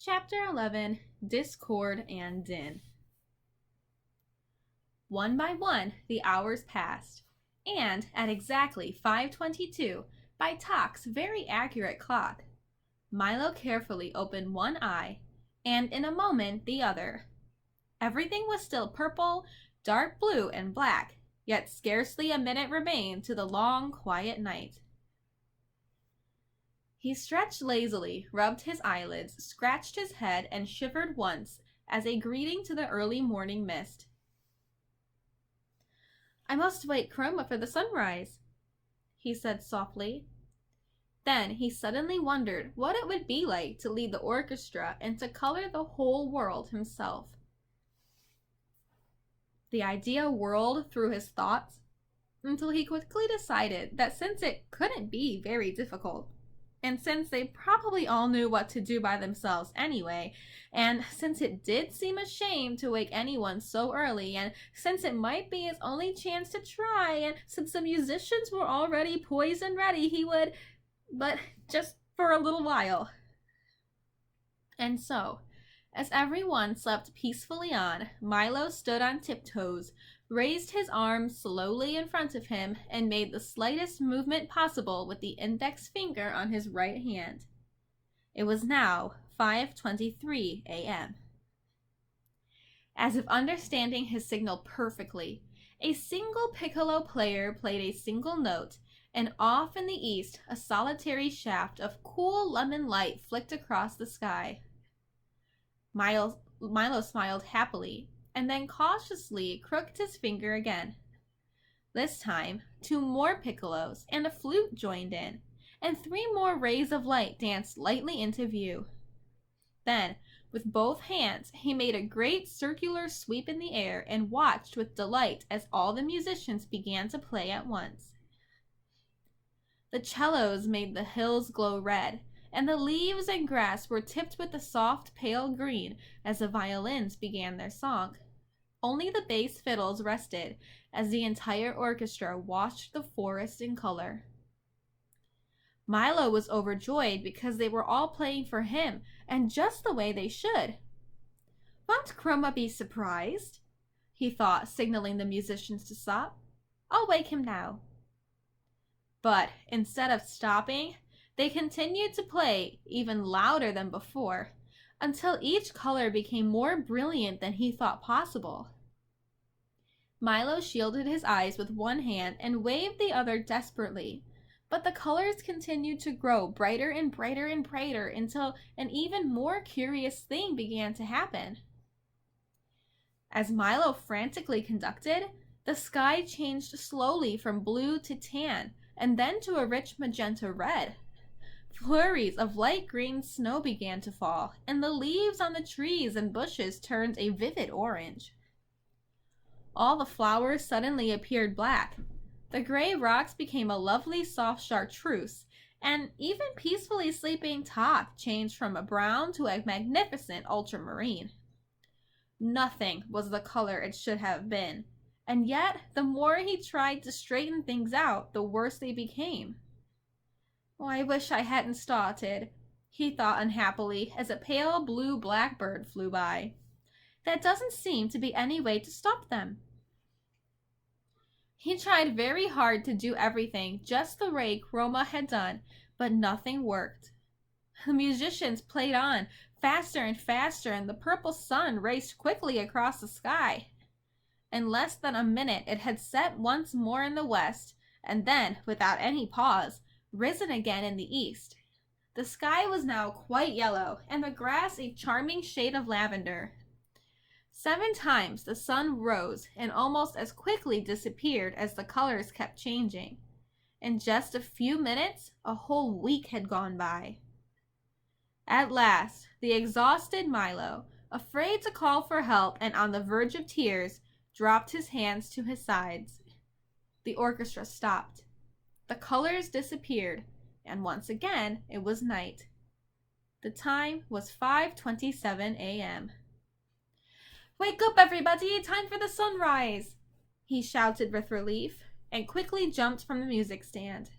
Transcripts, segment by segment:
Chapter 11, Discord and Din. One by one, the hours passed, and at exactly 5:22, by Tock's very accurate clock, Milo carefully opened one eye, and in a moment the other. Everything was still purple, dark blue, and black, yet scarcely a minute remained to the long, quiet night. He stretched lazily, rubbed his eyelids, scratched his head, and shivered once as a greeting to the early morning mist. "I must wake Chroma for the sunrise," he said softly. Then he suddenly wondered what it would be like to lead the orchestra and to color the whole world himself. The idea whirled through his thoughts until he quickly decided that since it couldn't be very difficult, and since they probably all knew what to do by themselves anyway, and since it did seem a shame to wake anyone so early, and since it might be his only chance to try, and since the musicians were already poised and ready, he would, but just for a little while. And so, as everyone slept peacefully on, Milo stood on tiptoes, raised his arms slowly in front of him, and made the slightest movement possible with the index finger on his right hand. It was now 5:23 a.m. As if understanding his signal perfectly, a single piccolo player played a single note, and off in the east a solitary shaft of cool lemon light flicked across the sky. Milo smiled happily, and then cautiously crooked his finger again. This time, 2 more piccolos and a flute joined in, and 3 more rays of light danced lightly into view. Then, with both hands, he made a great circular sweep in the air and watched with delight as all the musicians began to play at once. The cellos made the hills glow red, and the leaves and grass were tipped with a soft pale green as the violins began their song. Only the bass fiddles rested as the entire orchestra washed the forest in color. Milo was overjoyed because they were all playing for him, and just the way they should. "Won't Chroma be surprised?" he thought, signaling the musicians to stop. "I'll wake him now." But instead of stopping, they continued to play even louder than before, until each color became more brilliant than he thought possible. Milo shielded his eyes with one hand and waved the other desperately, but the colors continued to grow brighter and brighter and brighter until an even more curious thing began to happen. As Milo frantically conducted, the sky changed slowly from blue to tan, and then to a rich magenta red. Flurries of light green snow began to fall, and the leaves on the trees and bushes turned a vivid orange. All the flowers suddenly appeared black. The gray rocks became a lovely soft chartreuse, and even peacefully sleeping Tock changed from a brown to a magnificent ultramarine. Nothing was the color it should have been, and yet the more he tried to straighten things out, the worse they became. "Oh, I wish I hadn't started," he thought unhappily as a pale blue blackbird flew by. "That doesn't seem to be any way to stop them." He tried very hard to do everything just the way Chroma had done, but nothing worked. The musicians played on, faster and faster, and the purple sun raced quickly across the sky. In less than a minute it had set once more in the west, and then, without any pause, risen again in the east. The sky was now quite yellow, and the grass a charming shade of lavender. 7 times the sun rose and almost as quickly disappeared as the colors kept changing. In just a few minutes, a whole week had gone by. At last, the exhausted Milo, afraid to call for help and on the verge of tears, dropped his hands to his sides. The orchestra stopped. The colors disappeared, and once again it was night. The time was 5:27 a.m. "Wake up, everybody! Time for the sunrise!" he shouted with relief, and quickly jumped from the music stand.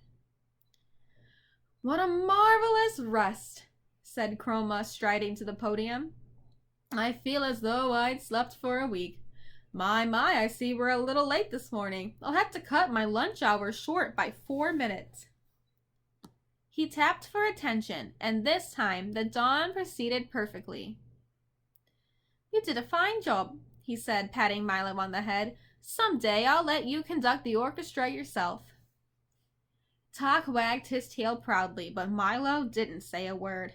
"What a marvelous rest!" said Chroma, striding to the podium. "I feel as though I'd slept for a week. My, I see we're a little late this morning. I'll have to cut my lunch hour short by 4 minutes." He tapped for attention, and this time the dawn proceeded perfectly. "You did a fine job," he said, patting Milo on the head. "Someday I'll let you conduct the orchestra yourself." Tok wagged his tail proudly, but Milo didn't say a word.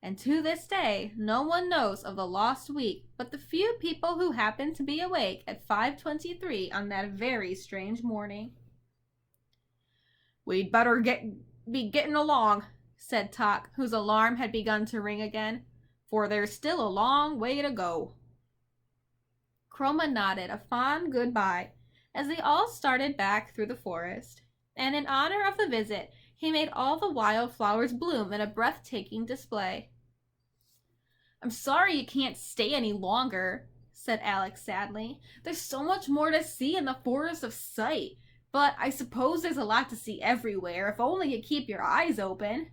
And to this day, no one knows of the lost week but the few people who happened to be awake at 5:23 on that very strange morning. "We'd better be getting along," said Tok, whose alarm had begun to ring again, "for there's still a long way to go." Chroma nodded a fond goodbye as they all started back through the forest, and in honor of the visit, he made all the wildflowers bloom in a breathtaking display. "I'm sorry you can't stay any longer," said Alex sadly. "There's so much more to see in the Forest of Sight, but I suppose there's a lot to see everywhere if only you keep your eyes open."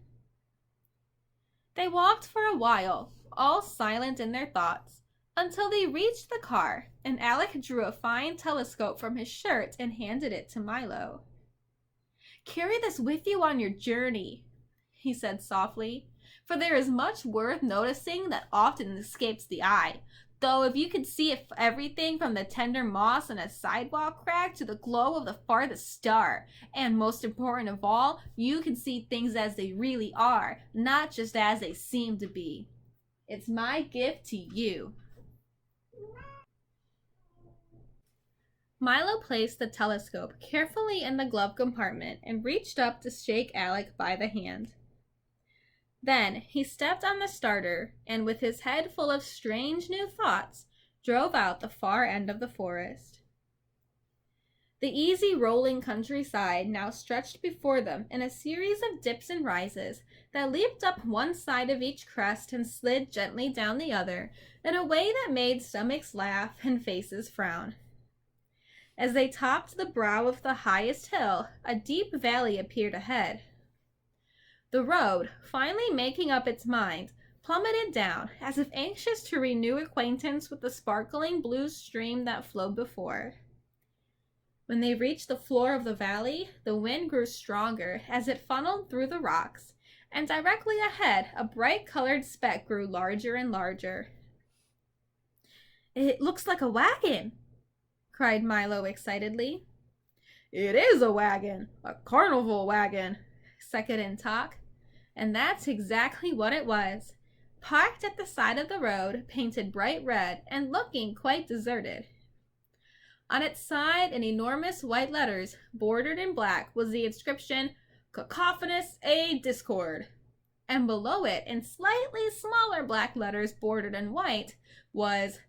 They walked for a while, all silent in their thoughts, until they reached the car, and Alec drew a fine telescope from his shirt and handed it to Milo. "Carry this with you on your journey," he said softly, "for there is much worth noticing that often escapes the eye, though if you could see everything from the tender moss on a sidewalk crack to the glow of the farthest star, and most important of all, you can see things as they really are, not just as they seem to be. It's my gift to you." Milo placed the telescope carefully in the glove compartment and reached up to shake Alec by the hand. Then he stepped on the starter and, with his head full of strange new thoughts, drove out the far end of the forest. The easy rolling countryside now stretched before them in a series of dips and rises that leaped up one side of each crest and slid gently down the other in a way that made stomachs laugh and faces frown. As they topped the brow of the highest hill, a deep valley appeared ahead. The road, finally making up its mind, plummeted down, as if anxious to renew acquaintance with the sparkling blue stream that flowed before. When they reached the floor of the valley, the wind grew stronger as it funneled through the rocks, and directly ahead a bright-colored speck grew larger and larger. "It looks like a wagon!" cried Milo excitedly. "It is a wagon, a carnival wagon," seconded Tok. And that's exactly what it was, parked at the side of the road, painted bright red, and looking quite deserted. On its side, in enormous white letters, bordered in black, was the inscription, "Cacophonous A Discord." And below it, in slightly smaller black letters bordered in white, was,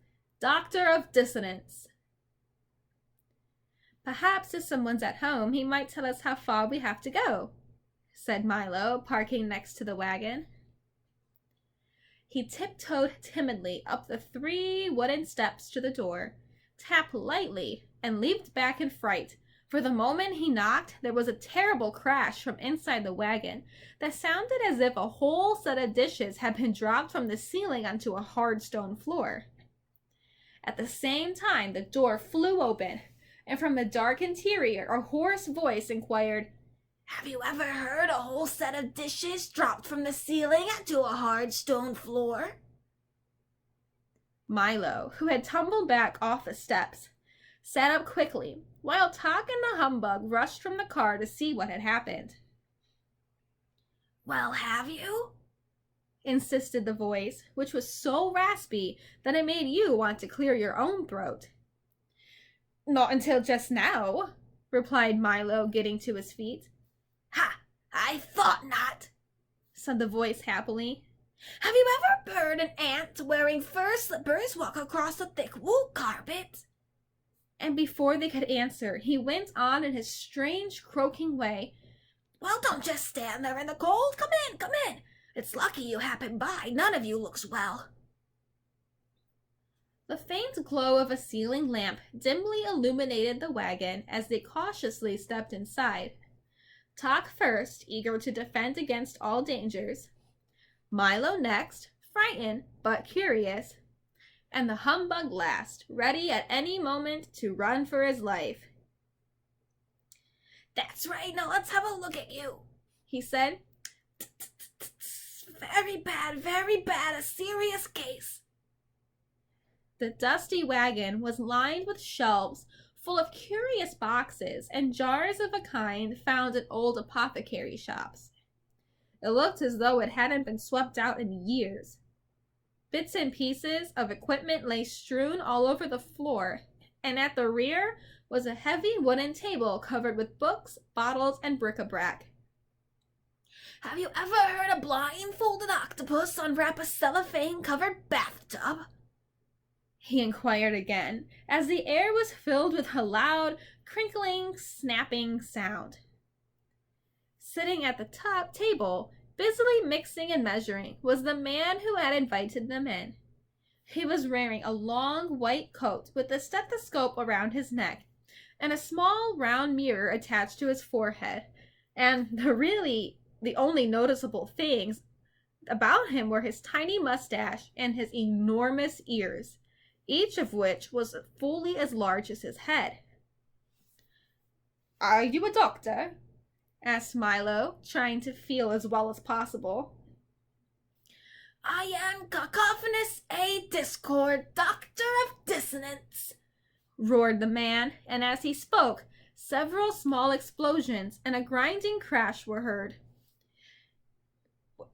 "Doctor of Dissonance." "Perhaps if someone's at home, he might tell us how far we have to go," said Milo, parking next to the wagon. He tiptoed timidly up the 3 wooden steps to the door, tapped lightly, and leaped back in fright, for the moment he knocked, there was a terrible crash from inside the wagon that sounded as if a whole set of dishes had been dropped from the ceiling onto a hard stone floor. At the same time, the door flew open, and from the dark interior, a hoarse voice inquired, "Have you ever heard a whole set of dishes dropped from the ceiling onto a hard stone floor?" Milo, who had tumbled back off the steps, sat up quickly, while Tok and the humbug rushed from the car to see what had happened. "Well, have you?" insisted the voice, which was so raspy that it made you want to clear your own throat. "Not until just now," replied Milo, getting to his feet. "Ha! I thought not," said the voice happily. "Have you ever heard an ant wearing fur slippers walk across a thick wool carpet?" And before they could answer, he went on in his strange croaking way. "Well, don't just stand there in the cold. Come in, come in. It's lucky you happened by. None of you looks well." The faint glow of a ceiling lamp dimly illuminated the wagon as they cautiously stepped inside. Tok first, eager to defend against all dangers. Milo next, frightened but curious, and the humbug last, ready at any moment to run for his life. "That's right, now let's have a look at you," he said. Very bad, a serious case." The dusty wagon was lined with shelves full of curious boxes and jars of a kind found in old apothecary shops. It looked as though it hadn't been swept out in years. Bits and pieces of equipment lay strewn all over the floor, and at the rear was a heavy wooden table covered with books, bottles, and bric-a-brac. "Have you ever heard a blindfolded octopus unwrap a cellophane-covered bathtub?" he inquired again, as the air was filled with a loud, crinkling, snapping sound. Sitting at the top table, busily mixing and measuring, was the man who had invited them in. He was wearing a long white coat with a stethoscope around his neck and a small round mirror attached to his forehead, and the only noticeable things about him were his tiny mustache and his enormous ears, each of which was fully as large as his head. "Are you a doctor?" asked Milo, trying to feel as well as possible. "I am Cacophonous A. Discord, Doctor of Dissonance," roared the man, and as he spoke, several small explosions and a grinding crash were heard.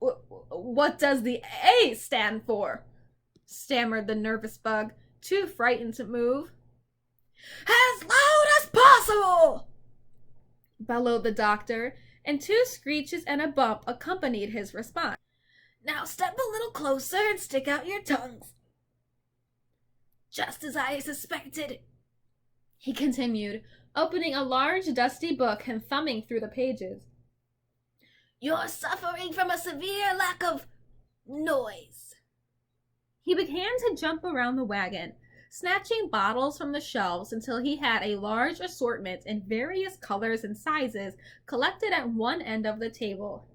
"What does the A stand for?" stammered the nervous bug, too frightened to move. "As loud as possible!" bellowed the doctor, and two screeches and a bump accompanied his response. "Now step a little closer and stick out your tongues." "Just as I suspected," he continued, opening a large dusty book and thumbing through the pages. "You're suffering from a severe lack of noise." He began to jump around the wagon, snatching bottles from the shelves until he had a large assortment in various colors and sizes collected at one end of the table.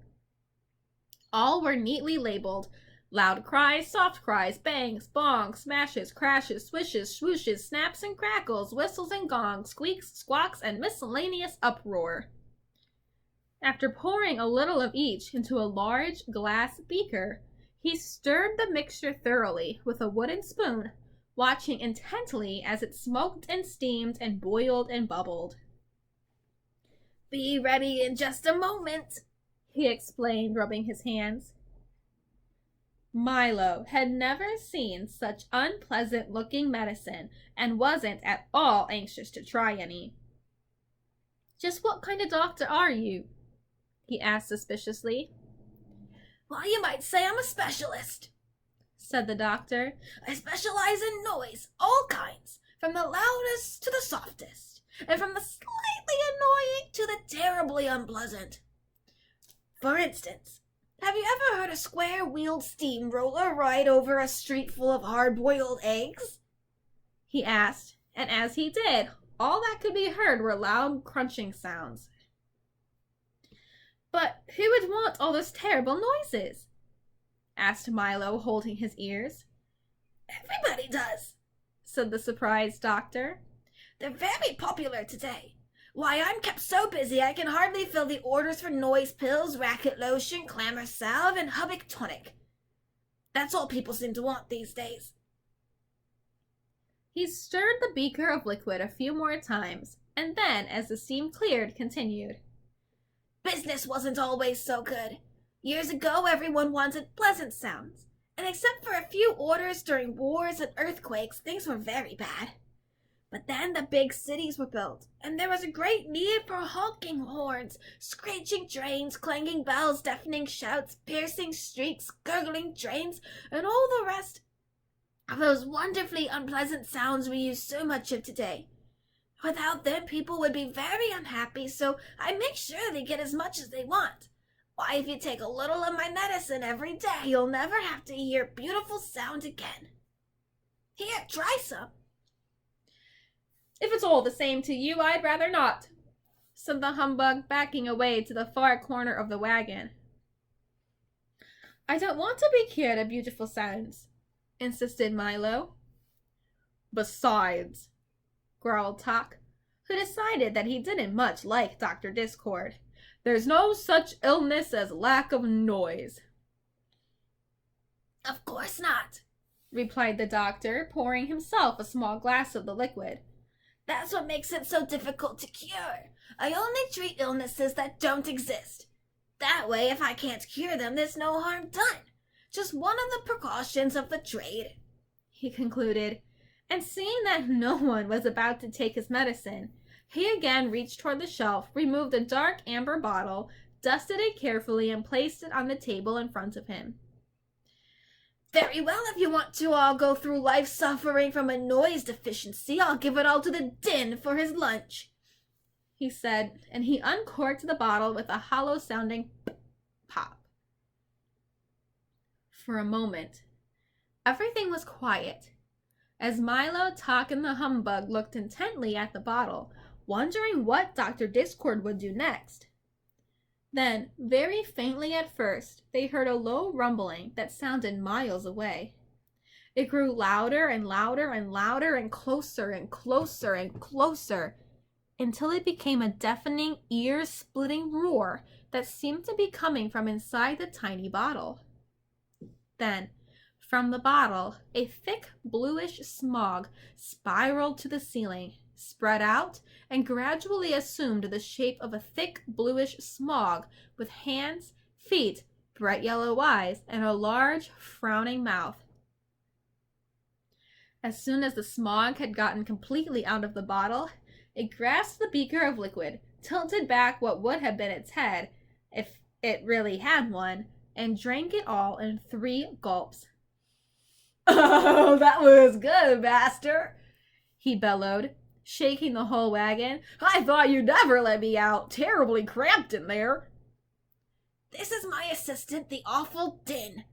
All were neatly labeled: loud cries, soft cries, bangs, bongs, smashes, crashes, swishes, swooshes, snaps and crackles, whistles and gongs, squeaks, squawks, and miscellaneous uproar. After pouring a little of each into a large glass beaker, he stirred the mixture thoroughly with a wooden spoon, watching intently as it smoked and steamed and boiled and bubbled. "Be ready in just a moment," he explained, rubbing his hands. Milo had never seen such unpleasant-looking medicine and wasn't at all anxious to try any. "Just what kind of doctor are you?" he asked suspiciously. "Well, you might say I'm a specialist," said the doctor. "I specialize in noise, all kinds, from the loudest to the softest, and from the slightly annoying to the terribly unpleasant. For instance, have you ever heard a square-wheeled steamroller ride over a street full of hard-boiled eggs?" he asked, and as he did, all that could be heard were loud crunching sounds. "But who would want all those terrible noises?" asked Milo, holding his ears. "Everybody does," said the surprised doctor. "They're very popular today. Why, I'm kept so busy I can hardly fill the orders for noise pills, racket lotion, clamor salve, and Hubbock tonic. That's all people seem to want these days." He stirred the beaker of liquid a few more times, and then, as the steam cleared, continued. "Business wasn't always so good. Years ago, everyone wanted pleasant sounds, and except for a few orders during wars and earthquakes, things were very bad. But then the big cities were built, and there was a great need for honking horns, screeching trains, clanging bells, deafening shouts, piercing streets, gurgling drains, and all the rest of those wonderfully unpleasant sounds we use so much of today. Without them, people would be very unhappy, so I make sure they get as much as they want. Why, if you take a little of my medicine every day, you'll never have to hear beautiful sound again. Here, try some." "If it's all the same to you, I'd rather not," said the humbug, backing away to the far corner of the wagon. I don't want to be cured of beautiful sounds, insisted Milo. Besides, growled Talk, who decided that he didn't much like Dr. Discord, there's no such illness as lack of noise. Of course not, replied the doctor, pouring himself a small glass of the liquid. That's what makes it so difficult to cure. I only treat illnesses that don't exist. That way, if I can't cure them, there's no harm done. Just one of the precautions of the trade, he concluded, and seeing that no one was about to take his medicine, he again reached toward the shelf, removed a dark amber bottle, dusted it carefully, and placed it on the table in front of him. Very well, if you want to all go through life suffering from a noise deficiency, I'll give it all to the din for his lunch, he said, and he uncorked the bottle with a hollow-sounding pop. For a moment, everything was quiet, as Milo, Talk, and the humbug looked intently at the bottle, wondering what Dr. Discord would do next. Then, very faintly at first, they heard a low rumbling that sounded miles away. It grew louder and louder and louder and closer and closer and closer, until it became a deafening, ear-splitting roar that seemed to be coming from inside the tiny bottle. Then, from the bottle, a thick bluish smog spiraled to the ceiling, spread out, and gradually assumed the shape of a thick bluish smog with hands, feet, bright yellow eyes, and a large, frowning mouth. As soon as the smog had gotten completely out of the bottle, it grasped the beaker of liquid, tilted back what would have been its head, if it really had one, and drank it all in 3 gulps. Oh, that was good, master, he bellowed, shaking the whole wagon. I thought you'd never let me out. Terribly cramped in there. This is my assistant, the awful Din,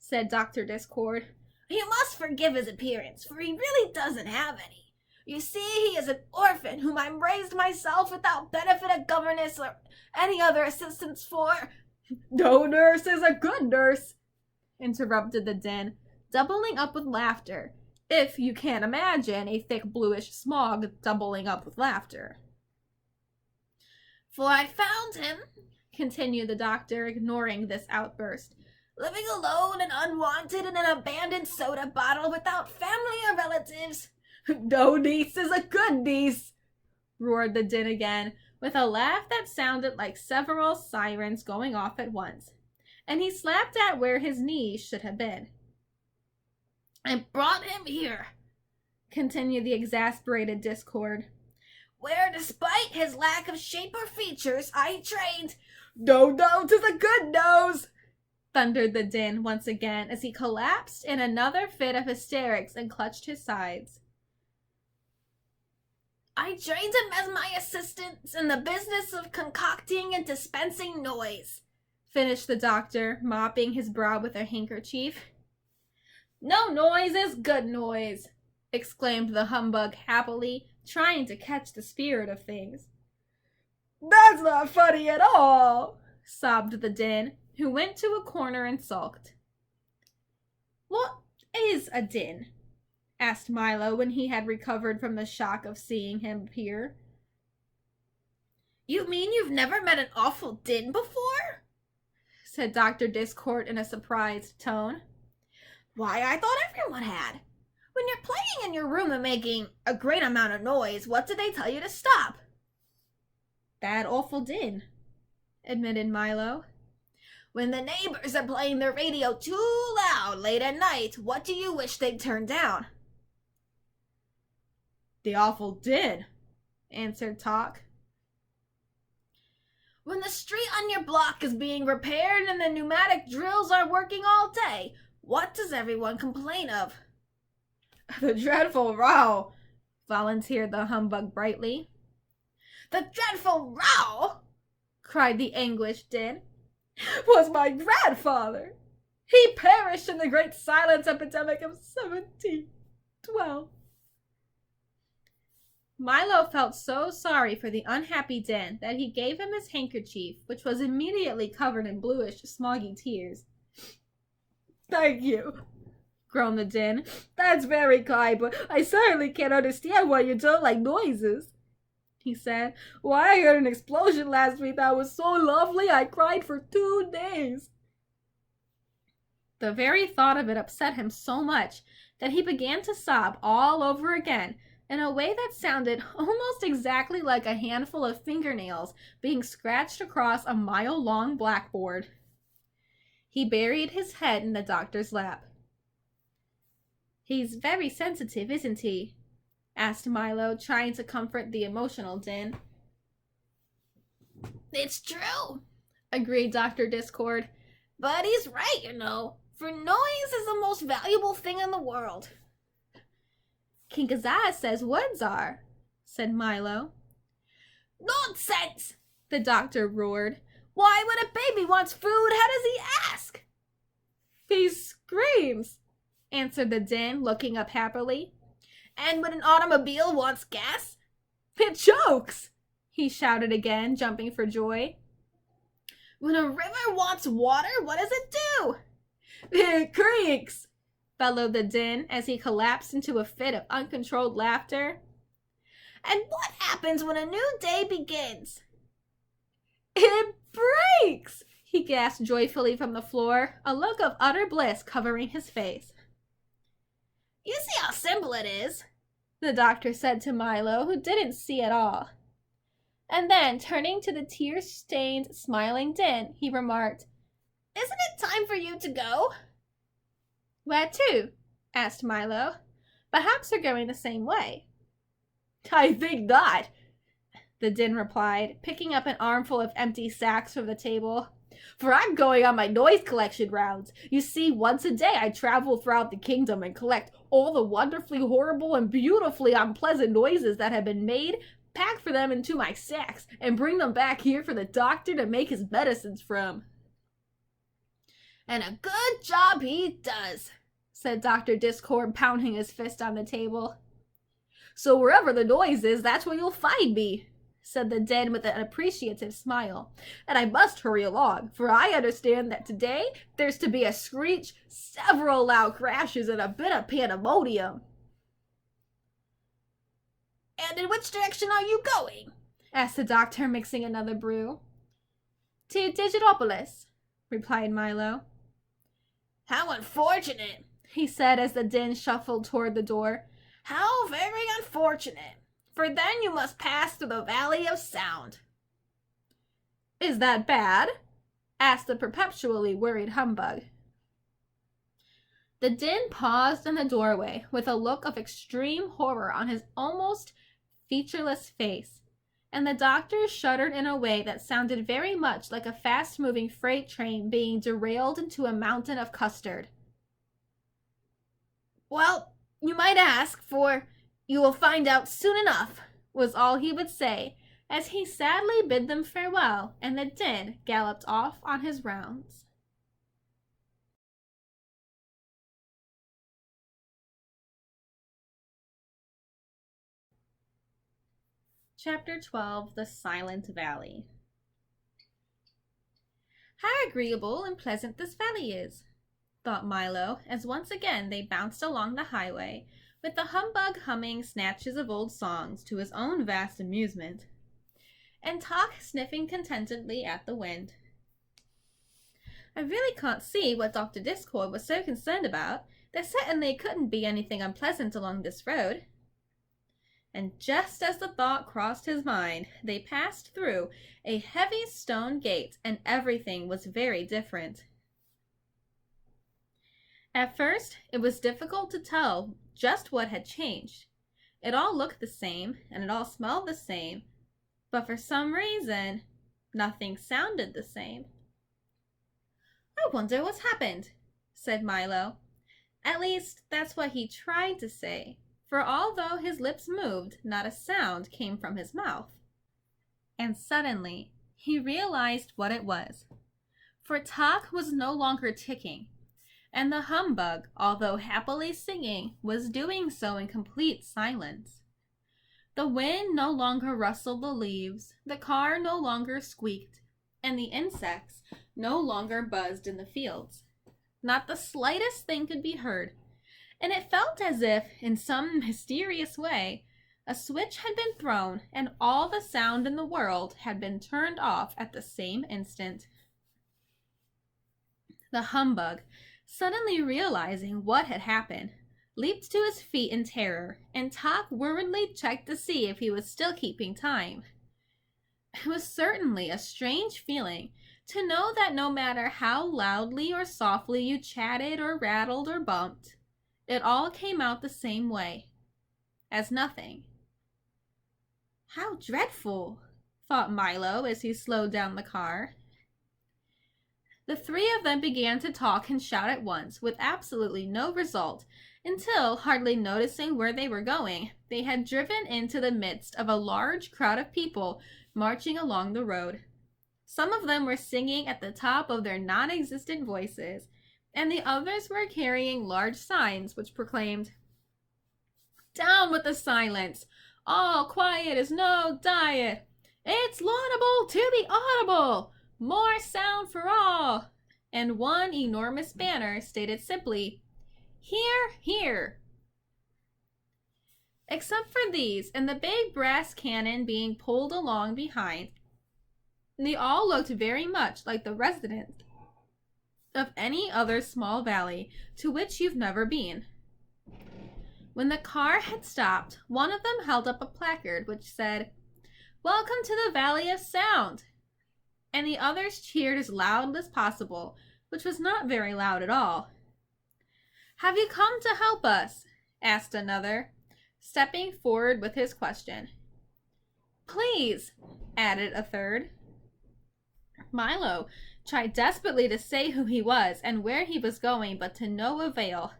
said Dr. Discord. You must forgive his appearance, for he really doesn't have any. You see, he is an orphan whom I raised myself without benefit of governess or any other assistance for. No nurse is a good nurse, interrupted the Din, doubling up with laughter, if you can't imagine a thick bluish smog doubling up with laughter. For I found him, continued the doctor, ignoring this outburst, living alone and unwanted in an abandoned soda bottle without family or relatives. No niece is a good niece, roared the Din again, with a laugh that sounded like several sirens going off at once, and he slapped at where his knees should have been. I brought him here, continued the exasperated Discord, where despite his lack of shape or features, I trained. No nose is a good nose, thundered the Din once again as he collapsed in another fit of hysterics and clutched his sides. I trained him as my assistant in the business of concocting and dispensing noise, finished the doctor, mopping his brow with a handkerchief. No noise is good noise, exclaimed the humbug happily, trying to catch the spirit of things. That's not funny at all, sobbed the Din, who went to a corner and sulked. What is a Din? Asked Milo when he had recovered from the shock of seeing him appear. You mean you've never met an awful Din before? Said Dr. Discord in a surprised tone. Why, I thought everyone had. When you're playing in your room and making a great amount of noise, what do they tell you to stop? That awful Din, admitted Milo. When the neighbors are playing their radio too loud late at night, what do you wish they'd turn down? The awful Din, answered Talk. When the street on your block is being repaired and the pneumatic drills are working all day, what does everyone complain of? The dreadful row, volunteered the humbug brightly. The dreadful row, cried the anguished Din, was my grandfather. He perished in the great silence epidemic of 1712. Milo felt so sorry for the unhappy Din that he gave him his handkerchief, which was immediately covered in bluish, smoggy tears. Thank you, groaned the Din. That's very kind, but I certainly can't understand why you don't like noises, he said. Why, I heard an explosion last week that was so lovely I cried for 2 days. The very thought of it upset him so much that he began to sob all over again in a way that sounded almost exactly like a handful of fingernails being scratched across a mile-long blackboard. He buried his head in the doctor's lap. He's very sensitive, isn't he? Asked Milo, trying to comfort the emotional Din. It's true, agreed Dr. Discord. But he's right, you know. For noise is the most valuable thing in the world. King Kazaz says words are, said Milo. Nonsense, the doctor roared. Why, when a baby wants food, how does he ask? He screams, answered the Din, looking up happily. And when an automobile wants gas? It chokes, he shouted again, jumping for joy. When a river wants water, what does it do? It creaks, bellowed the Din as he collapsed into a fit of uncontrolled laughter. And what happens when a new day begins? It breaks, he gasped joyfully from the floor, a look of utter bliss covering his face. You see how simple it is, the doctor said to Milo, who didn't see at all. And then, turning to the tear-stained, smiling Din, he remarked, Isn't it time for you to go? Where to? Asked Milo. Perhaps we're going the same way. I think not, the Din replied, picking up an armful of empty sacks from the table. For I'm going on my noise collection rounds. You see, once a day I travel throughout the kingdom and collect all the wonderfully horrible and beautifully unpleasant noises that have been made, pack for them into my sacks, and bring them back here for the doctor to make his medicines from. And a good job he does, said Dr. Discord, pounding his fist on the table. So wherever the noise is, that's where you'll find me, said the Din with an appreciative smile. And I must hurry along, for I understand that today there's to be a screech, several loud crashes, and a bit of pandemonium. And in which direction are you going? Asked the doctor, mixing another brew. To Digitopolis, replied Milo. How unfortunate, he said as the Din shuffled toward the door. How very unfortunate, for then you must pass through the Valley of Sound. Is that bad? Asked the perpetually worried humbug. The Din paused in the doorway with a look of extreme horror on his almost featureless face, and the doctor shuddered in a way that sounded very much like a fast-moving freight train being derailed into a mountain of custard. Well, you might ask, for you will find out soon enough, was all he would say, as he sadly bid them farewell, and the Din galloped off on his rounds. Chapter 12, The Silent Valley. How agreeable and pleasant this valley is, thought Milo, as once again they bounced along the highway, with the humbug humming snatches of old songs to his own vast amusement, and Tock sniffing contentedly at the wind. I really can't see what Dr. Discord was so concerned about. There certainly couldn't be anything unpleasant along this road. And just as the thought crossed his mind, they passed through a heavy stone gate, and everything was very different. At first, it was difficult to tell just what had changed. It all looked the same, and it all smelled the same, but for some reason, nothing sounded the same. I wonder what's happened, said Milo. At least, that's what he tried to say, for although his lips moved, not a sound came from his mouth. And suddenly, he realized what it was. For Tock was no longer ticking, and the humbug, although happily singing, was doing so in complete silence. The wind no longer rustled the leaves, the car no longer squeaked, and the insects no longer buzzed in the fields. Not the slightest thing could be heard, and it felt as if, in some mysterious way, a switch had been thrown and all the sound in the world had been turned off at the same instant. The humbug, suddenly realizing what had happened, leaped to his feet in terror, and Tock worriedly checked to see if he was still keeping time. It was certainly a strange feeling to know that no matter how loudly or softly you chatted or rattled or bumped, it all came out the same way, as nothing. How dreadful, thought Milo as he slowed down the car. The three of them began to talk and shout at once, with absolutely no result, until, hardly noticing where they were going, they had driven into the midst of a large crowd of people marching along the road. Some of them were singing at the top of their non-existent voices, and the others were carrying large signs which proclaimed, "Down with the silence! All quiet is no diet! It's laudable to be audible! More sound for all!" And one enormous banner stated simply, "Hear, hear!" Except for these and the big brass cannon being pulled along behind, they all looked very much like the residents of any other small valley to which you've never been. When the car had stopped, one of them held up a placard which said, "Welcome to the Valley of Sound," and the others cheered as loud as possible, which was not very loud at all. "Have you come to help us?" asked another, stepping forward with his question. "Please," added a third. Milo tried desperately to say who he was and where he was going, but to no avail.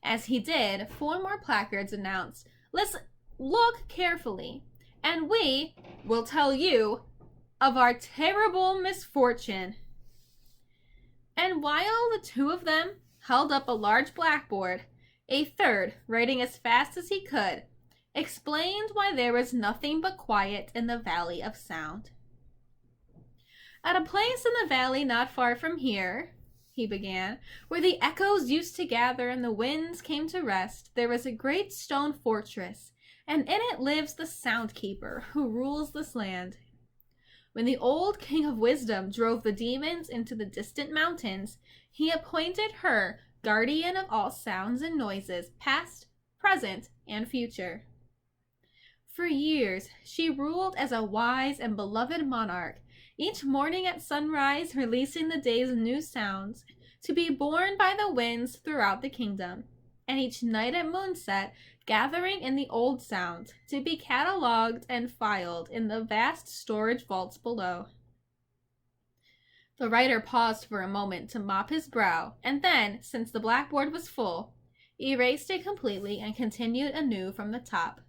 As he did, 4 more placards announced, "Listen, look carefully, and we will tell you of our terrible misfortune." And while the 2 of them held up a large blackboard, a third, writing as fast as he could, explained why there was nothing but quiet in the Valley of Sound. "At a place in the valley not far from here," he began, "where the echoes used to gather and the winds came to rest, there is a great stone fortress, and in it lives the Sound Keeper, who rules this land. When the old King of Wisdom drove the demons into the distant mountains, he appointed her guardian of all sounds and noises, past, present, and future. For years, she ruled as a wise and beloved monarch, each morning at sunrise releasing the day's new sounds to be borne by the winds throughout the kingdom, and each night at moonset gathering in the old sounds to be catalogued and filed in the vast storage vaults below." The writer paused for a moment to mop his brow, and then, since the blackboard was full, erased it completely and continued anew from the top.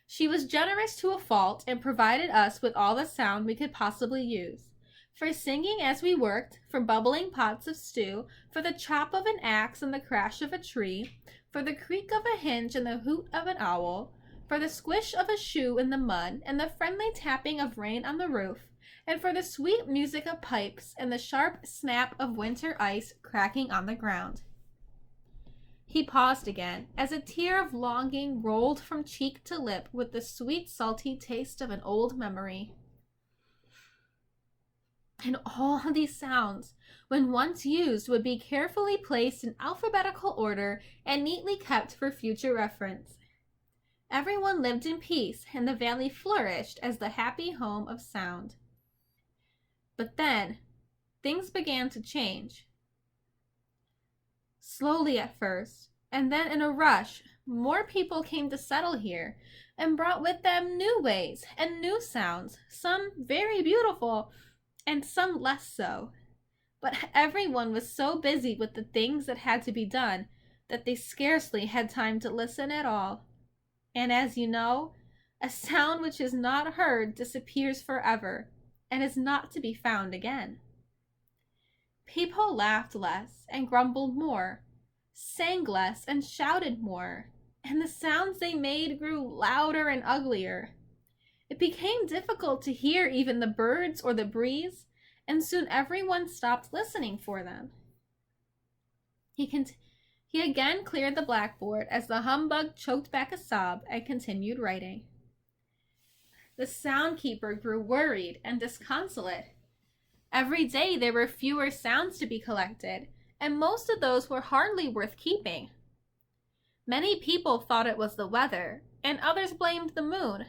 "She was generous to a fault and provided us with all the sound we could possibly use. For singing as we worked, for bubbling pots of stew, for the chop of an axe and the crash of a tree, for the creak of a hinge and the hoot of an owl, for the squish of a shoe in the mud and the friendly tapping of rain on the roof, and for the sweet music of pipes and the sharp snap of winter ice cracking on the ground." He paused again, as a tear of longing rolled from cheek to lip with the sweet salty taste of an old memory. And all these sounds, when once used, would be carefully placed in alphabetical order and neatly kept for future reference. Everyone lived in peace, and the valley flourished as the happy home of sound. But then, things began to change. Slowly at first, and then in a rush, more people came to settle here, and brought with them new ways and new sounds, some very beautiful, and some less so. But everyone was so busy with the things that had to be done that they scarcely had time to listen at all. And as you know, a sound which is not heard disappears forever, and is not to be found again. People laughed less and grumbled more, sang less and shouted more, and the sounds they made grew louder and uglier. It became difficult to hear even the birds or the breeze, and soon everyone stopped listening for them. He, con- he again cleared the blackboard as the humbug choked back a sob and continued writing. The soundkeeper grew worried and disconsolate. Every day there were fewer sounds to be collected, and most of those were hardly worth keeping. Many people thought it was the weather, and others blamed the moon,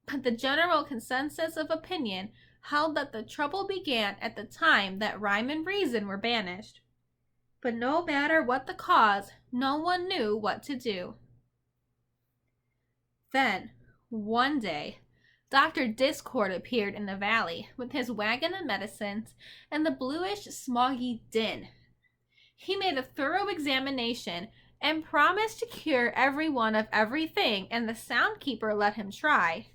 but the general consensus of opinion held that the trouble began at the time that rhyme and reason were banished. But no matter what the cause, no one knew what to do. Then, one day, Dr. Discord appeared in the valley with his wagon of medicines and the bluish, smoggy din. He made a thorough examination and promised to cure everyone of everything, and the soundkeeper let him try.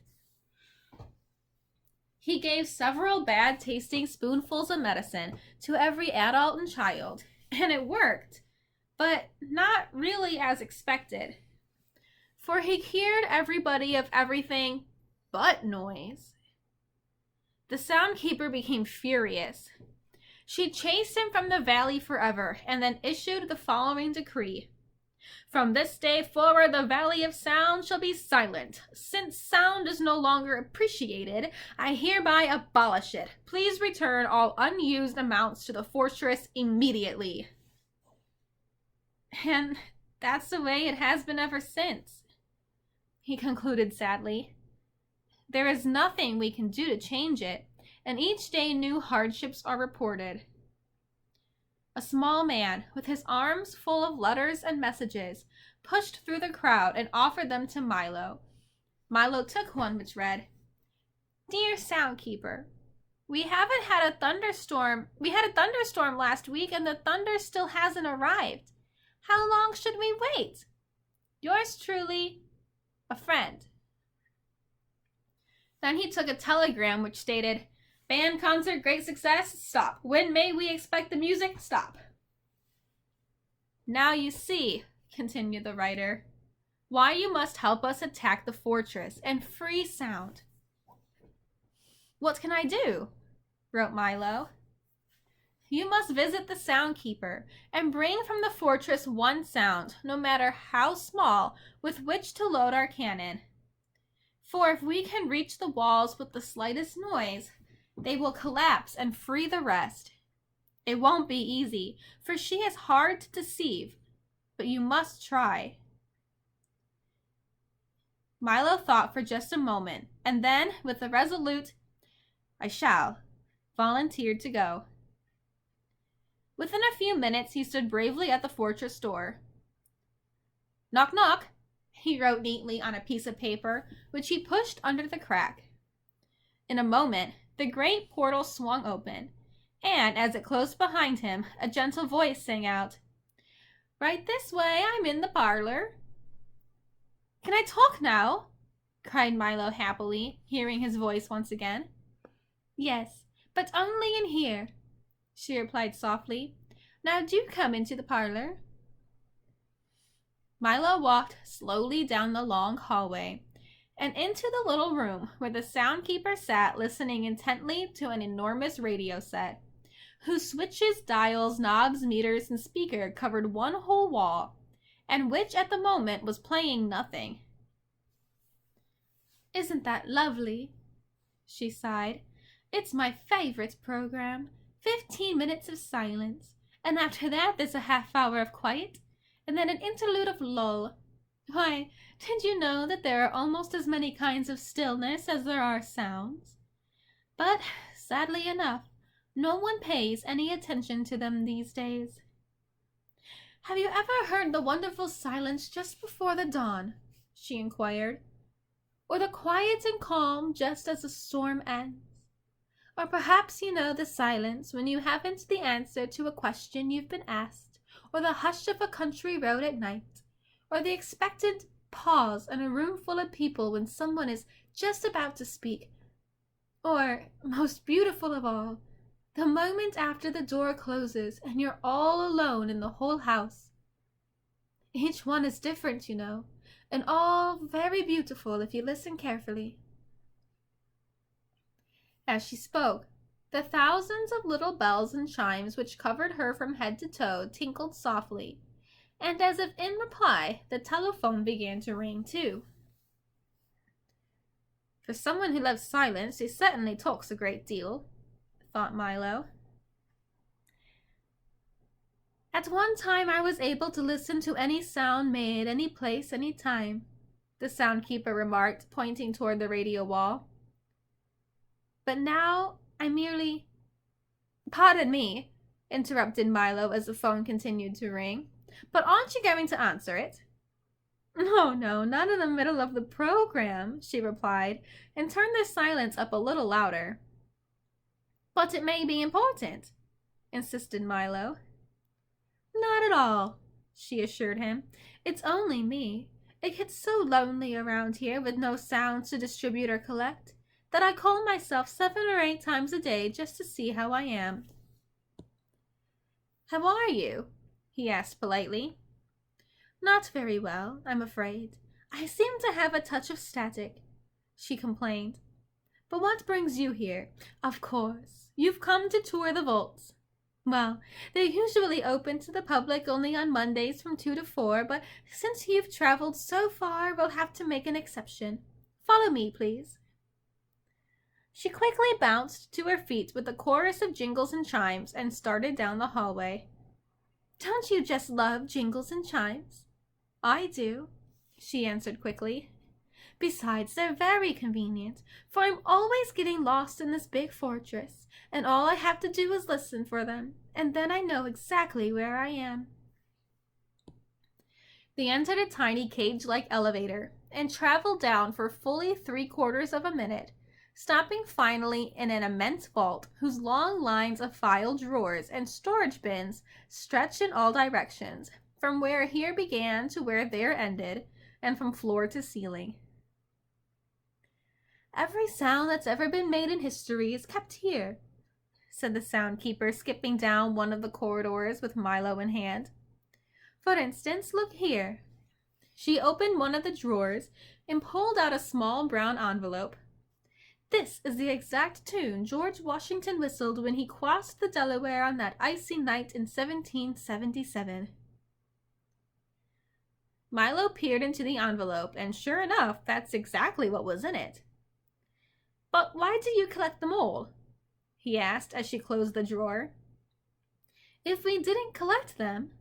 He gave several bad-tasting spoonfuls of medicine to every adult and child, and it worked, but not really as expected. For he cured everybody of everything but noise. The soundkeeper became furious. She chased him from the valley forever and then issued the following decree. From this day forward, the Valley of Sound shall be silent. Since sound is no longer appreciated, I hereby abolish it. Please return all unused amounts to the fortress immediately. And that's the way it has been ever since, he concluded sadly. There is nothing we can do to change it, and each day new hardships are reported. A small man, with his arms full of letters and messages, pushed through the crowd and offered them to Milo. Milo took one, which read, Dear Soundkeeper, we had a thunderstorm last week and the thunder still hasn't arrived. How long should we wait? Yours truly, a friend. Then he took a telegram which stated, Band concert, great success, stop. When may we expect the music? Stop. Now you see, continued the writer, why you must help us attack the fortress and free sound. What can I do? Wrote Milo. You must visit the soundkeeper and bring from the fortress one sound, no matter how small, with which to load our cannon. For if we can reach the walls with the slightest noise, they will collapse and free the rest. It won't be easy, for she is hard to deceive, but you must try. Milo thought for just a moment, and then, with a resolute, I shall, volunteered to go. Within a few minutes, he stood bravely at the fortress door. Knock, knock, he wrote neatly on a piece of paper, which he pushed under the crack. In a moment, the great portal swung open, and as it closed behind him, a gentle voice sang out, Right this way, I'm in the parlor. Can I talk now? Cried Milo happily, hearing his voice once again. Yes, but only in here, she replied softly. Now do come into the parlor. Milo walked slowly down the long hallway and into the little room where the soundkeeper sat listening intently to an enormous radio set, whose switches, dials, knobs, meters, and speaker covered one whole wall, and which at the moment was playing nothing. Isn't that lovely? She sighed. It's my favorite program. 15 minutes of silence, and after that there's a half-hour of quiet, and then an interlude of lull. Why, did you know that there are almost as many kinds of stillness as there are sounds? But, sadly enough, no one pays any attention to them these days. Have you ever heard the wonderful silence just before the dawn? She inquired. Or the quiet and calm just as the storm ends? Or perhaps you know the silence when you haven't the answer to a question you've been asked, or the hush of a country road at night, or the expectant pause in a room full of people when someone is just about to speak, or, most beautiful of all, the moment after the door closes and you're all alone in the whole house. Each one is different, you know, and all very beautiful if you listen carefully. As she spoke, The thousands of little bells and chimes which covered her from head to toe tinkled softly, and as if in reply, the telephone began to ring too. For someone who loves silence, he certainly talks a great deal, thought Milo. At one time I was able to listen to any sound made, any place, any time, the soundkeeper remarked, pointing toward the radio wall. But now I merely... Pardon me, interrupted Milo as the phone continued to ring. But aren't you going to answer it? No, not in the middle of the program, she replied, and turned the silence up a little louder. But it may be important, insisted Milo. Not at all, she assured him. It's only me. It gets so lonely around here with no sounds to distribute or collect that I call myself 7 or 8 times a day just to see how I am. How are you? He asked politely. Not very well, I'm afraid. I seem to have a touch of static, she complained. But what brings you here? Of course, you've come to tour the vaults. Well, they're usually open to the public only on Mondays from 2 to 4, but since you've traveled so far, we'll have to make an exception. Follow me, please. She quickly bounced to her feet with a chorus of jingles and chimes and started down the hallway. Don't you just love jingles and chimes? I do, she answered quickly. Besides, they're very convenient, for I'm always getting lost in this big fortress, and all I have to do is listen for them, and then I know exactly where I am. They entered a tiny cage-like elevator and traveled down for fully 3/4 of a minute, stopping finally in an immense vault whose long lines of file drawers and storage bins stretched in all directions, from where here began to where there ended, and from floor to ceiling. Every sound that's ever been made in history is kept here, said the soundkeeper, skipping down one of the corridors with Milo in hand. For instance, look here. She opened one of the drawers and pulled out a small brown envelope. This is the exact tune George Washington whistled when he crossed the Delaware on that icy night in 1777. Milo peered into the envelope, and sure enough, that's exactly what was in it. But why do you collect them all? He asked as she closed the drawer. If we didn't collect them,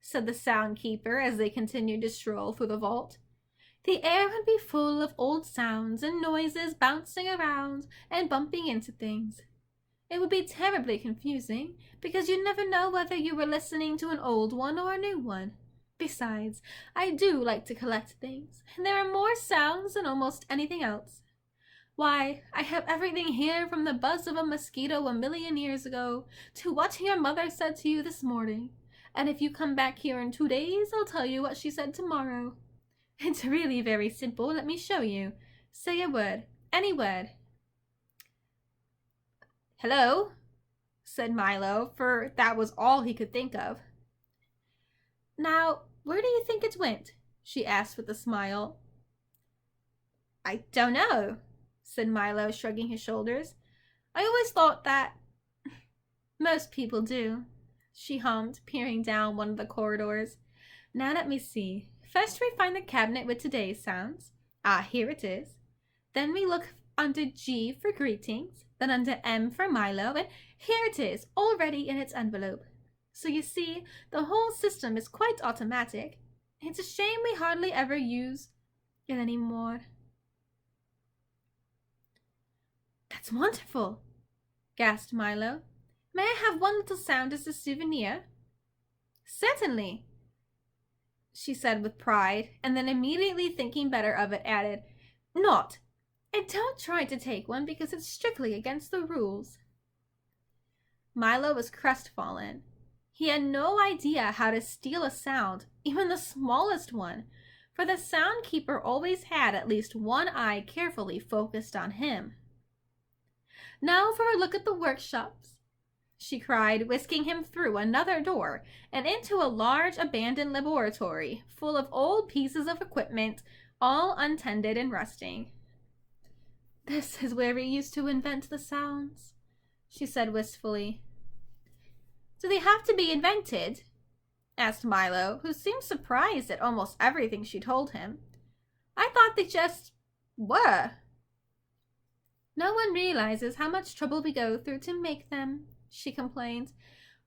said the soundkeeper as they continued to stroll through the vault, the air would be full of old sounds and noises bouncing around and bumping into things. It would be terribly confusing, because you'd never know whether you were listening to an old one or a new one. Besides, I do like to collect things, and there are more sounds than almost anything else. Why, I have everything here from the buzz of a mosquito 1,000,000 years ago to what your mother said to you this morning. And if you come back here in 2 days, I'll tell you what she said tomorrow. It's really very simple. Let me show you. Say a word. Any word. Hello, said Milo, for that was all he could think of. Now, where do you think it went? She asked with a smile. I don't know, said Milo, shrugging his shoulders. I always thought that... Most people do, she hummed, peering down one of the corridors. Now let me see. First we find the cabinet with today's sounds. Ah, here it is. Then we look under G for greetings, then under M for Milo, and here it is, all ready in its envelope. So you see, the whole system is quite automatic. It's a shame we hardly ever use it anymore. That's wonderful, gasped Milo. May I have one little sound as a souvenir? Certainly, she said with pride, and then immediately thinking better of it, added, Not. And don't try to take one because it's strictly against the rules. Milo was crestfallen. He had no idea how to steal a sound, even the smallest one, for the soundkeeper always had at least one eye carefully focused on him. Now for a look at the workshops, she cried, whisking him through another door and into a large abandoned laboratory full of old pieces of equipment, all untended and rusting. This is where we used to invent the sounds, she said wistfully. Do they have to be invented? Asked Milo, who seemed surprised at almost everything she told him. I thought they just were. No one realizes how much trouble we go through to make them, she complained.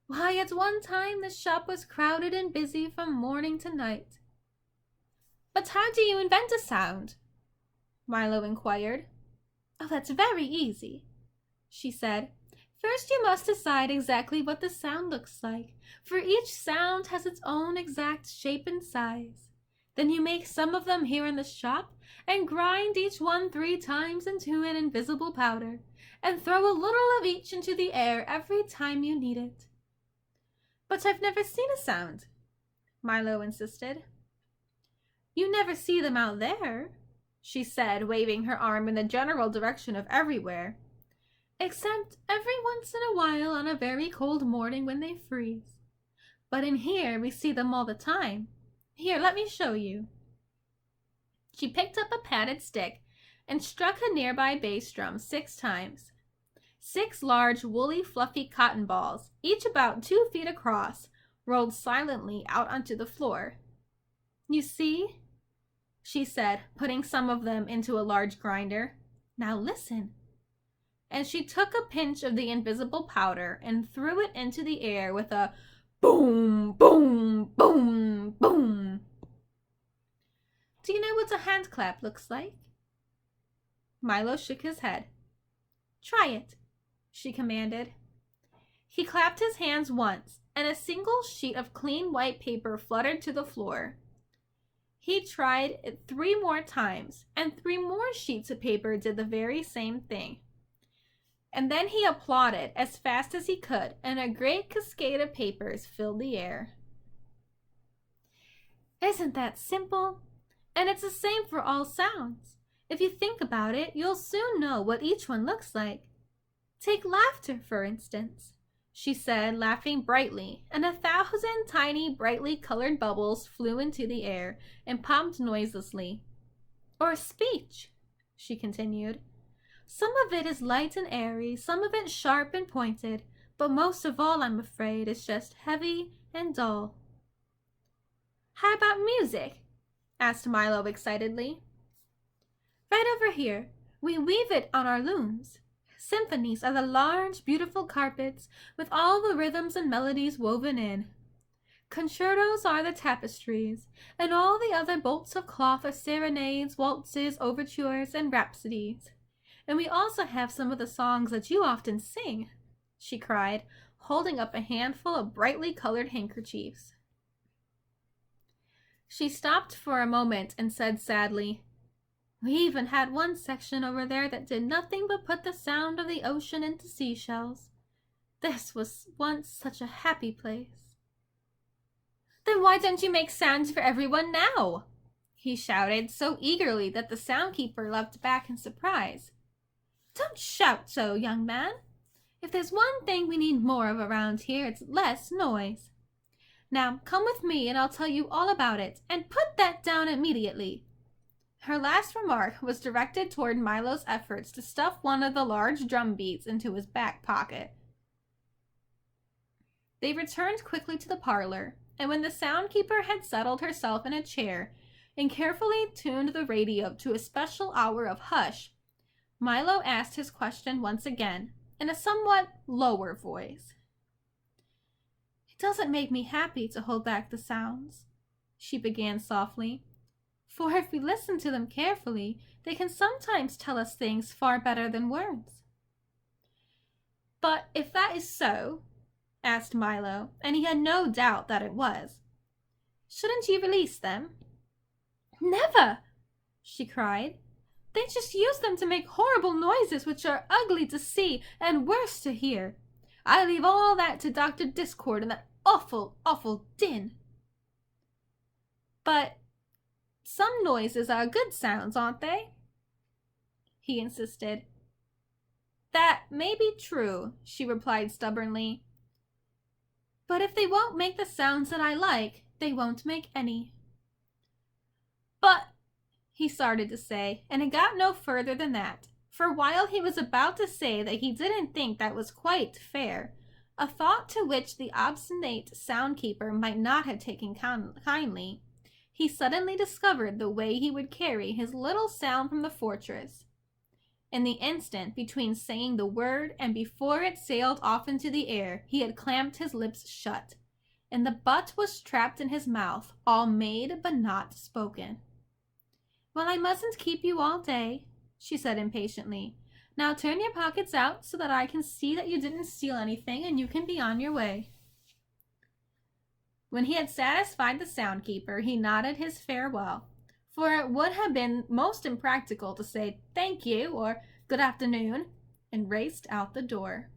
Why, at one time the shop was crowded and busy from morning to night. But how do you invent a sound? Milo inquired. Oh, that's very easy, she said. First you must decide exactly what the sound looks like, for each sound has its own exact shape and size. Then you make some of them here in the shop, and grind each one 3 times into an invisible powder, and throw a little of each into the air every time you need it. But I've never seen a sound, Milo insisted. You never see them out there, she said, waving her arm in the general direction of everywhere. Except every once in a while on a very cold morning when they freeze. But in here we see them all the time. Here, let me show you. She picked up a padded stick and struck a nearby bass drum 6 times. 6 large, woolly, fluffy cotton balls, each about 2 feet across, rolled silently out onto the floor. You see? She said, putting some of them into a large grinder. Now listen. And she took a pinch of the invisible powder and threw it into the air with a boom, boom, boom, boom. Do you know what a hand clap looks like? Milo shook his head. Try it, she commanded. He clapped his hands once, and a single sheet of clean white paper fluttered to the floor. He tried it 3 more times, and 3 more sheets of paper did the very same thing. And then he applauded as fast as he could, and a great cascade of papers filled the air. Isn't that simple? And it's the same for all sounds. If you think about it, you'll soon know what each one looks like. Take laughter, for instance, she said, laughing brightly, and 1,000 tiny, brightly colored bubbles flew into the air and popped noiselessly. Or speech, she continued. Some of it is light and airy, some of it sharp and pointed, but most of all, I'm afraid, is just heavy and dull. How about music? Asked Milo excitedly. Right over here. We weave it on our looms. Symphonies are the large, beautiful carpets with all the rhythms and melodies woven in. Concertos are the tapestries, and all the other bolts of cloth are serenades, waltzes, overtures, and rhapsodies. And we also have some of the songs that you often sing, she cried, holding up a handful of brightly colored handkerchiefs. She stopped for a moment and said sadly, We even had one section over there that did nothing but put the sound of the ocean into seashells. This was once such a happy place. Then why don't you make sounds for everyone now? He shouted so eagerly that the soundkeeper leapt back in surprise. Don't shout so, young man. If there's one thing we need more of around here, it's less noise. Now, come with me and I'll tell you all about it, and put that down immediately. Her last remark was directed toward Milo's efforts to stuff one of the large drum beats into his back pocket. They returned quickly to the parlor, and when the soundkeeper had settled herself in a chair and carefully tuned the radio to a special hour of hush, Milo asked his question once again, in a somewhat lower voice. It doesn't make me happy to hold back the sounds, she began softly, for if we listen to them carefully, they can sometimes tell us things far better than words. But if that is so, asked Milo, and he had no doubt that it was, shouldn't you release them? Never, she cried. They just use them to make horrible noises which are ugly to see and worse to hear. I leave all that to Dr. Discord and that awful, awful din. But some noises are good sounds, aren't they? He insisted. That may be true, she replied stubbornly. But if they won't make the sounds that I like, they won't make any. But he started to say, and it got no further than that, For while he was about to say that he didn't think that was quite fair, a thought to which the obstinate soundkeeper might not have taken kindly, he suddenly discovered the way he would carry his little sound from the fortress. In the instant between saying the word and before it sailed off into the air, he had clamped his lips shut, and the butt was trapped in his mouth, all made but not spoken. "Well, I mustn't keep you all day," she said impatiently. "Now turn your pockets out so that I can see that you didn't steal anything, and you can be on your way." When he had satisfied the soundkeeper, he nodded his farewell, for it would have been most impractical to say "thank you" or "good afternoon," and raced out the door.